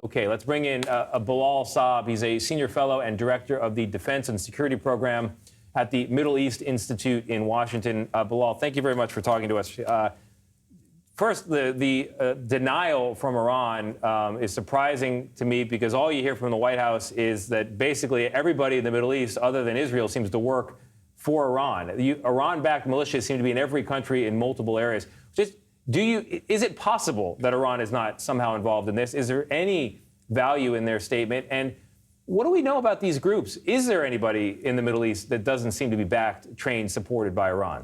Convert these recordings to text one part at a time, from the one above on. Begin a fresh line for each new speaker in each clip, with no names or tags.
Okay, let's bring in Bilal Saab. He's a senior fellow and director of the Defense and Security Program at the Middle East Institute in Washington. Bilal, thank you very much for talking to us. First, the denial from Iran is surprising to me because all you hear from the White House is that basically everybody in the Middle East, other than Israel, seems to work for Iran. Iran-backed militias seem to be in every country in multiple areas. Is it possible that Iran is not somehow involved in this? Is there any value in their statement? And what do we know about these groups? Is there anybody in the Middle East that doesn't seem to be backed, trained, supported by Iran?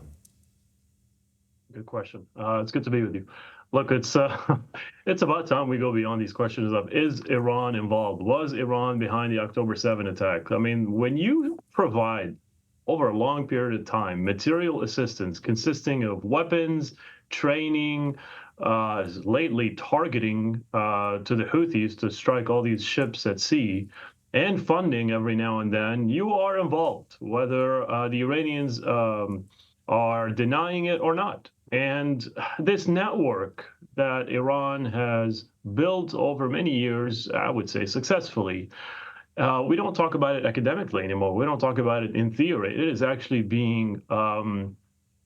Good question. It's good to be with you. Look, it's about time we go beyond these questions of, is Iran involved? Was Iran behind the October 7 attack? I mean, when you provide over a long period of time material assistance consisting of weapons, training, lately targeting to the Houthis to strike all these ships at sea, and funding every now and then, you are involved, whether the Iranians are denying it or not. And this network that Iran has built over many years, I would say successfully, we don't talk about it academically anymore. We don't talk about it in theory. It is actually being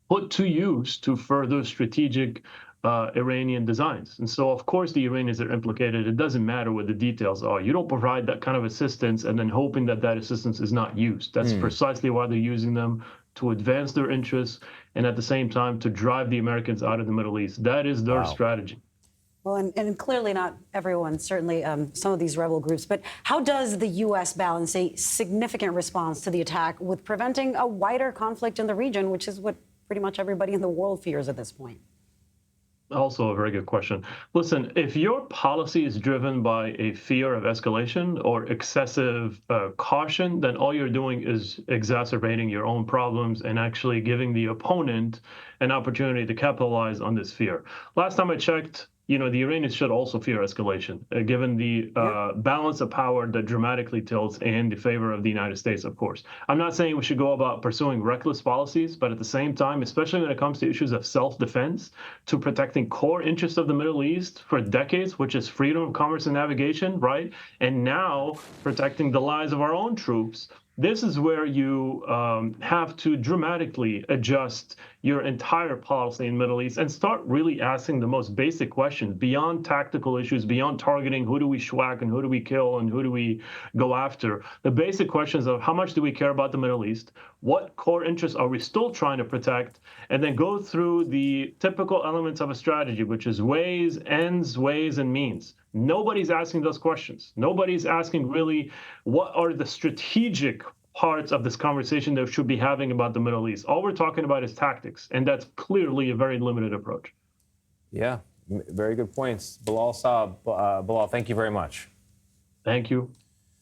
put to use to further strategic Iranian designs. And so, of course, the Iranians are implicated. It doesn't matter what the details are. You don't provide that kind of assistance and then hoping that that assistance is not used. That's precisely why they're using them, to advance their interests and at the same time to drive the Americans out of the Middle East. That is their strategy.
Well, and clearly not everyone, certainly some of these rebel groups. But how does the U.S. balance a significant response to the attack with preventing a wider conflict in the region, which is what pretty much everybody in the world fears at this point?
Also a very good question. Listen, if your policy is driven by a fear of escalation or excessive caution, then all you're doing is exacerbating your own problems and actually giving the opponent an opportunity to capitalize on this fear. Last time I checked, the Iranians should also fear escalation, given the balance of power that dramatically tilts in the favor of the United States, of course. I'm not saying we should go about pursuing reckless policies, but at the same time, especially when it comes to issues of self-defense, to protecting core interests of the Middle East for decades, which is freedom of commerce and navigation, right? And now protecting the lives of our own troops. This is where you have to dramatically adjust your entire policy in the Middle East and start really asking the most basic questions beyond tactical issues, beyond targeting who do we schwack and who do we kill and who do we go after. The basic questions of how much do we care about the Middle East? What core interests are we still trying to protect? And then go through the typical elements of a strategy, which is ways, ends, ways, and means. Nobody's asking those questions. Nobody's asking really what are the strategic parts of this conversation that we should be having about the Middle East. All we're talking about is tactics, and that's clearly a very limited approach.
Yeah, very good points. Bilal Saab, Bilal, thank you very much.
Thank you.